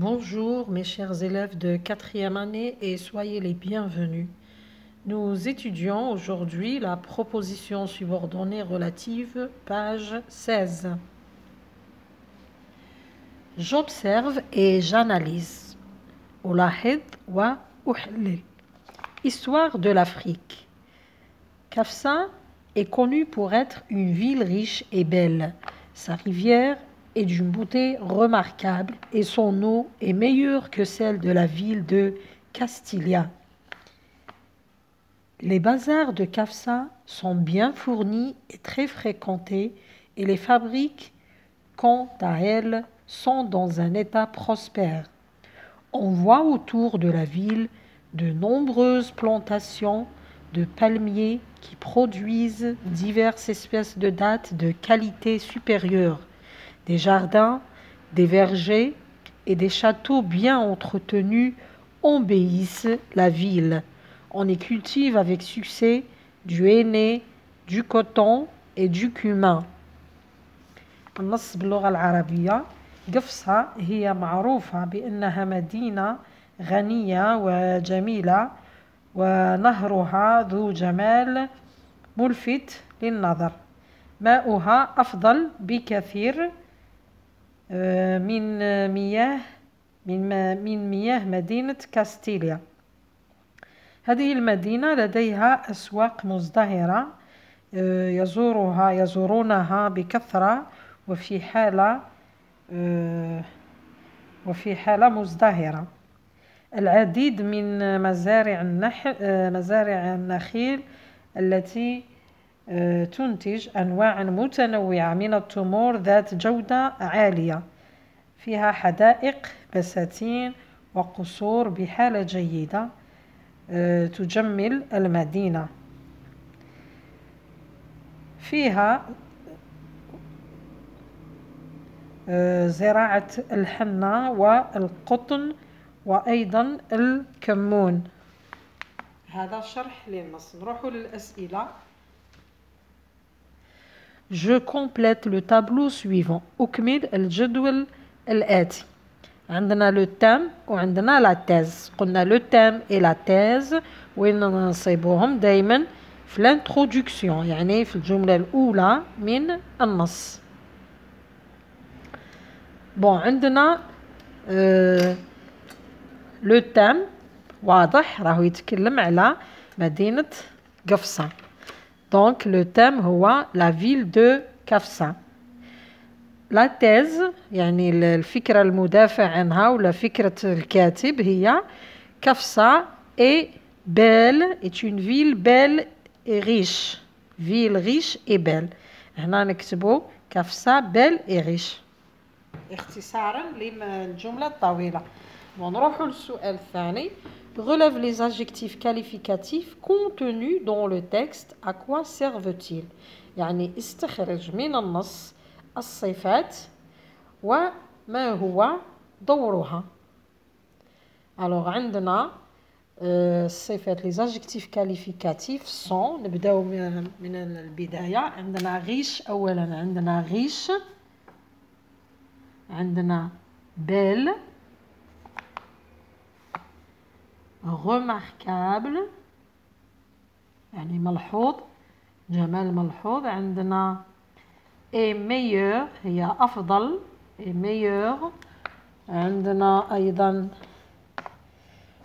Bonjour mes chers élèves de 4e année et soyez les bienvenus. Nous étudions aujourd'hui la proposition subordonnée relative, page 16. J'observe et j'analyse. ألاحظ وأحلل. Histoire de l'Afrique. Kafsa est connue pour être une ville riche et belle. Sa rivière est d'une beauté remarquable et son eau est meilleure que celle de la ville de Castilia. Les bazars de Kafsa sont bien fournis et très fréquentés et les fabriques, quant à elles, sont dans un état prospère. On voit autour de la ville de nombreuses plantations de palmiers qui produisent diverses espèces de dattes de qualité supérieure, des jardins, des vergers et des châteaux bien entretenus embellissent la ville. On y cultive avec succès du henné, du coton et du cumin. النص باللغة العربية. قفصة هي معروفة بأنها مدينة غنية وجميلة ونهرها ذو جمال ملفت للنظر. ماؤها أفضل بكثير من مياه مدينة كاستيليا. هذه المدينة لديها أسواق مزدهرة يزورونها بكثرة وفي حالة مزدهرة. العديد من مزارع النخيل التي تنتج أنواع متنوعة من التمور ذات جودة عالية. فيها حدائق بساتين وقصور بحالة جيدة تجمل المدينة. فيها زراعة الحنة والقطن وأيضا الكمون. هذا شرح للنص. نروحوا للأسئلة. Je complète le tableau suivant. أكمل الجدول الآتي. عندنا le thème وعندنا la thèse. قلنا le thème et la thèse وين نصيبوهم دايما في l'introduction يعني في الجملة الأولى من النص. عندنا لو تام واضح راهو يتكلم على مدينة قفصة. دونك لو تام هو لا فيل دو كفصة. لا تيز يعني الفكرة المدافع عنها ولا فكرة الكاتب هي كفصة et belle est une ville belle et riche. ville riche et belle. هنا نكتبو كفصة belle et riche اختصارا للجملة الطويلة. ونروح للسؤال الثاني. Relève les adjectifs qualificatifs contenus dans le texte. À quoi servent-ils؟ يعني استخرج من النص الصفات وما هو دورها. Alors عندنا الصفات les adjectifs qualificatifs sont نبداو من البداية. عندنا riche أولا. عندنا riche. عندنا belle, remarquable يعني ملحوظ جمال ملحوظ. عندنا et meilleur هي أفضل et meilleur. عندنا أيضا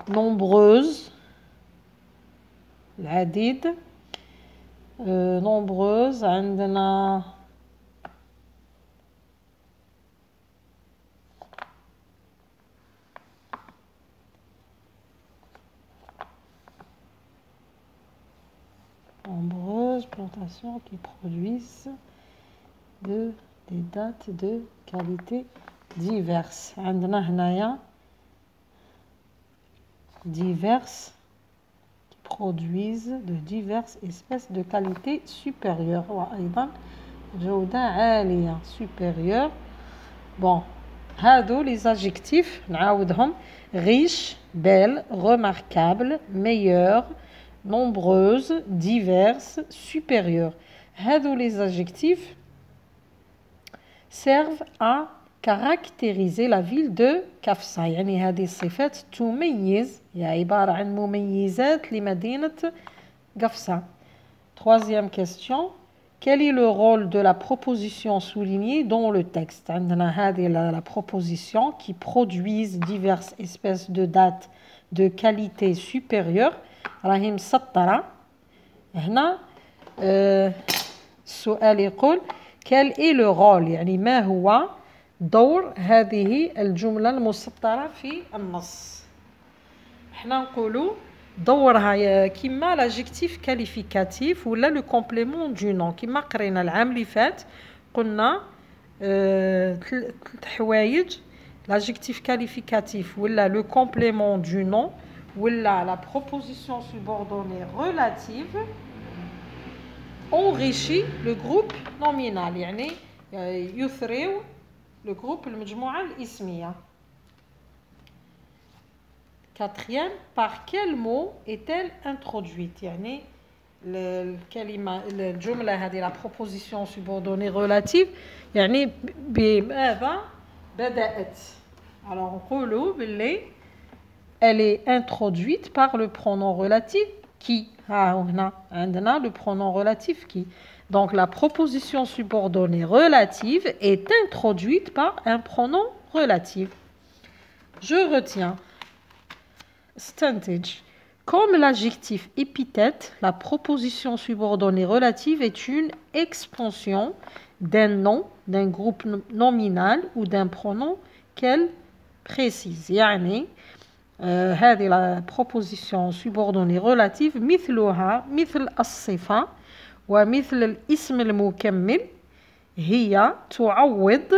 nombreuse العديد nombreuse. عندنا nombreuses plantations qui produisent des dattes de qualité diverses. عندنا هنايا diverses qui produisent de diverses espèces de qualité supérieure وأيضا جودة عالية supérieure. هادو les adjectifs نعاودهم. riche, belle, remarquable, meilleure, nombreuses, diverses, supérieures. هادو les adjectifs servent à caractériser la ville de كفصة. يعني هذه الصفات تميز، هي عبارة عن مميزات لمدينة كفصة. Troisième question. Quel est le rôle de la proposition soulignée dans le texte? عندنا هذه la proposition qui produisent diverses espèces de dates de qualité supérieure. راهي مسطرة هنا. السؤال يقول quel est le rôle، يعني ما هو دور هذه الجملة المسطرة في النص. احنا نقولوا دورها كيما لاجيكتيف كاليفيكاتيف ولا لو كومبليمون دو نون. كيما قرينا العام اللي فات قلنا ثلاث حوايج: لاجيكتيف كاليفيكاتيف ولا لو كومبليمون دو نون ولا لا بروبوزيسيون سوبوردوني ريلاتيف enrichit le groupe nominal، يعني يثريو le groupe المجموعة الاسمية. Quatrième, par quel mot est-elle introduite؟ يعني الكلمة الجملة هذه la proposition subordonnée relative يعني بماذا بدأت؟ alors نقولوا باللي elle est introduite par le pronom relatif qui. هنا عندنا le pronom relatif qui. Donc la proposition subordonnée relative est introduite par un pronom relatif. Je retiens. Stantage. Comme l'adjectif épithète, la proposition subordonnée relative est une expansion d'un nom, d'un groupe nominal ou d'un pronom qu'elle précise. يعني هذه la proposition subordonnée relative مثلها مثل الصفة ومثل الاسم المكمل هي تعوض،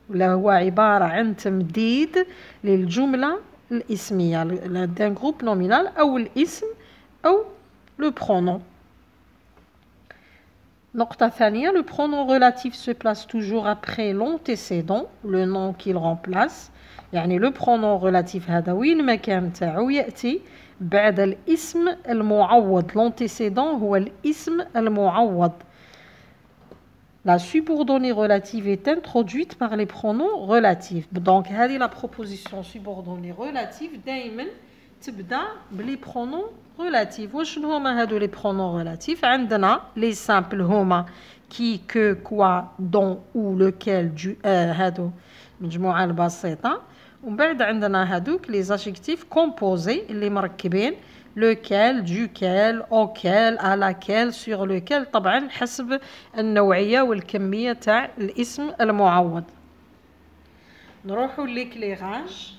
ولا هو عبارة عن تمديد للجملة الاسمية d'un groupe nominal أو الاسم أو le pronom. نقطة ثانية. Le pronom relatif se place toujours après l'antécédent, le nom qu'il remplace. يعني le pronom relatif هذا وين ما كان تاعو يأتي بعد الاسم المعوض. l'antécédent هو الاسم المعوض. La subordonnée relative est introduite par les pronoms relatifs. Donc هذه la proposition subordonnée relative دائما تبدأ بلي pronoms relatifs. وشنو هما هادو لي pronoms relatifs؟ عندنا les simples هما qui, que, quoi, dont, ou, lequel, du, هادو مجموعة البسيطة. ومن بعد عندنا هادوك les adjectifs composés اللي مركبين lequel, duquel, auquel, à laquelle, sur lequel، طبعا حسب النوعية والكمية تاع الاسم المعوض. نروحوا l'éclairage.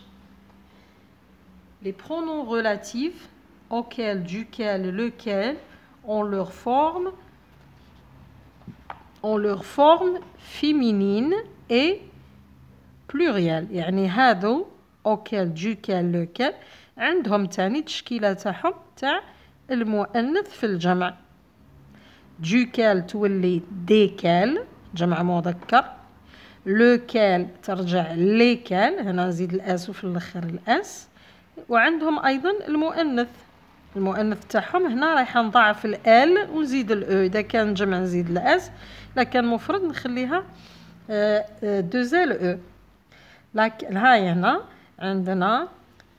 Les pronoms relatifs auquel, duquel, lequel ont leur forme féminine et pluriel. يعني هادو auquel, duquel, lequel عندهم تاني تشكيلة تاعهم تاع المؤنث في الجمع. duquel تولي desquels جمع مذكر. lequel ترجع lesquels، هنا نزيد الاس وفي الاخر الاس. وعندهم ايضا المؤنث تاعهم هنا رايح نضاعف ال ونزيد الاو. اذا كان جمع نزيد الاس، لكن مفرد نخليها دوزال او. لكن هاي هنا عندنا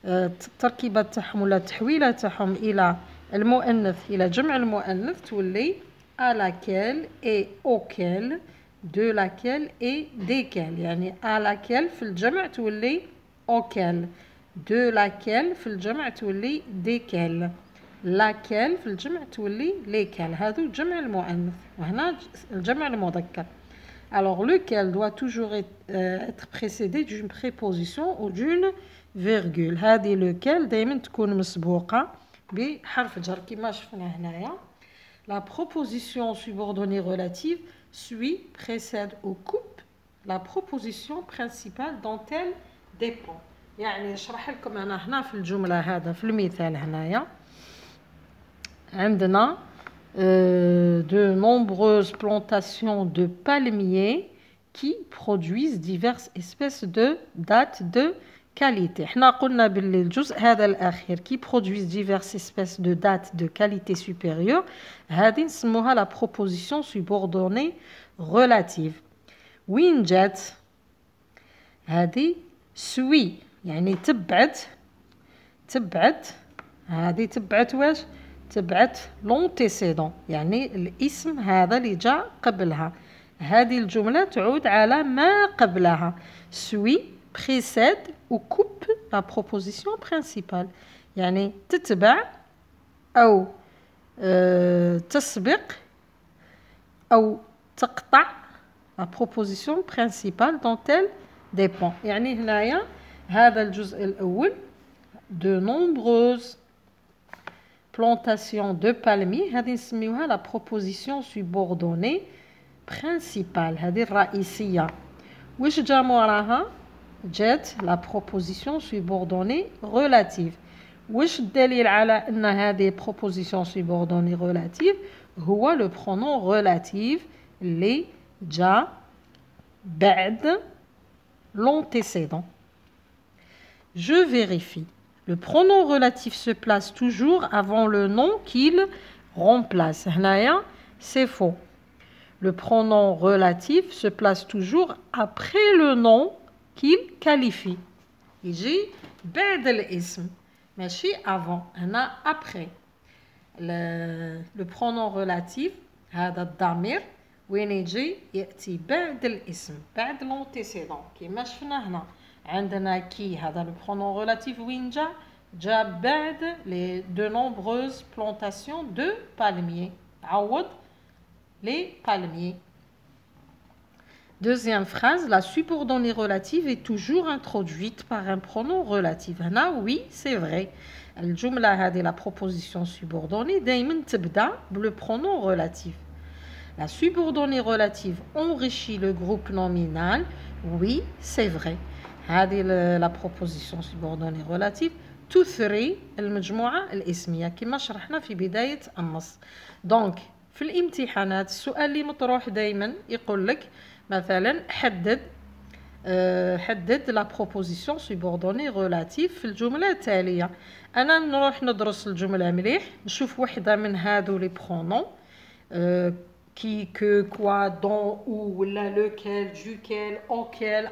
التركيبة تاعهم ولا التحويلة تاعهم إلى المؤنث إلى جمع المؤنث تولي à laquelle et auquel، de laquelle et desquels. يعني à laquelle في الجمع تولي auquel، de laquelle في الجمع تولي desquels، laquelle في الجمع تولي lesquels. هذو جمع المؤنث وهنا الجمع المذكر. Alors lequel doit toujours être précédé d'une préposition ou d'une virgule. هذه lequel دائما تكون مسبوقة بحرف جر كما شفنا هنايا. La proposition subordonnée relative suit, précède ou coupe la proposition principale dont elle dépend. يعني نشرح لكم أنا هنا في الجملة هذا في المثال هنايا عندنا de nombreuses plantations de palmiers qui produisent diverses espèces de dattes de qualité. احنا قلنا باللي الجزء هذا الأخير qui produisent diverses espèces de dattes de qualité supérieure هذه نسموها la proposition subordonnée relative. وين جات هذه سوي يعني تبعت هذه تبعت واش؟ تبعت لونتيسيدون يعني الاسم هذا اللي جاء قبلها. هذه الجملة تعود على ما قبلها. سوي précède ou coupe la proposition principale يعني تتبع أو تسبق أو تقطع la proposition principale dont elle dépend. يعني هنايا هذا الجزء الأول de nombreuses plantations de palmiers هذه نسميوها la proposition subordonnée principale هذه الرئيسية. واش جا موراها؟ جات la proposition subordonnée relative. واش الدليل على أن هذه proposition subordonnée relative؟ هو le pronom relatif اللي جا بعد l'antécédent. Je vérifie. Le pronom relatif se place toujours avant le nom qu'il remplace. هنايا c'est faux. Le pronom relatif se place toujours après le nom qu'il qualifie. يجي بعد الاسم ماشي avant. هنا après. Le pronom relatif هذا الضمير وين يجي؟ يأتي بعد الاسم بعد l'antécédent كيما شفنا هنا. عندنا كي هذا لو برونون ريلاتيف وين جا بعد les de nombreuses plantations de palmiers. عوض les palmiers. Deuxième phrase, la subordonnée relative est toujours introduite par un pronom relatif. هنا oui, c'est vrai. الجملة هذه la proposition subordonnée دايما تبدأ بلو pronom relatif. La subordonnée relative enrichit le groupe nominal. Oui, c'est vrai. هذه la proposition subordonnée relative تثري المجموعة الاسمية كما شرحنا في بداية النص. دونك في الامتحانات السؤال اللي مطروح دايما يقول لك مثلا حدد la proposition subordonnée relative في الجملة التالية. أنا نروح ندرس الجملة مليح نشوف وحدة من هذو لي برونون qui, que, quoi, dont, où, la, lequel, duquel, auquel,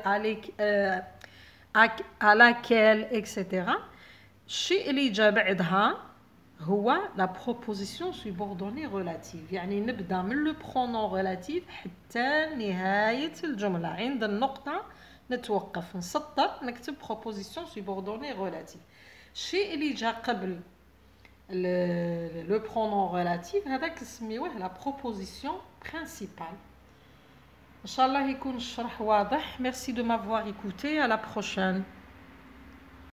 à laquelle, etc. الشيء اللي جا بعدها هو la proposition subordonnée relative. يعني نبدأ من le pronom relatif حتى نهاية الجملة. عند النقطة نتوقف نسطر نكتب proposition subordonnée relative. الشيء اللي جا قبل le pronom relatif هذاك نسميوه la proposition principale. إن شاء الله يكون الشرح واضح. Merci de m'avoir écouté. À la prochaine.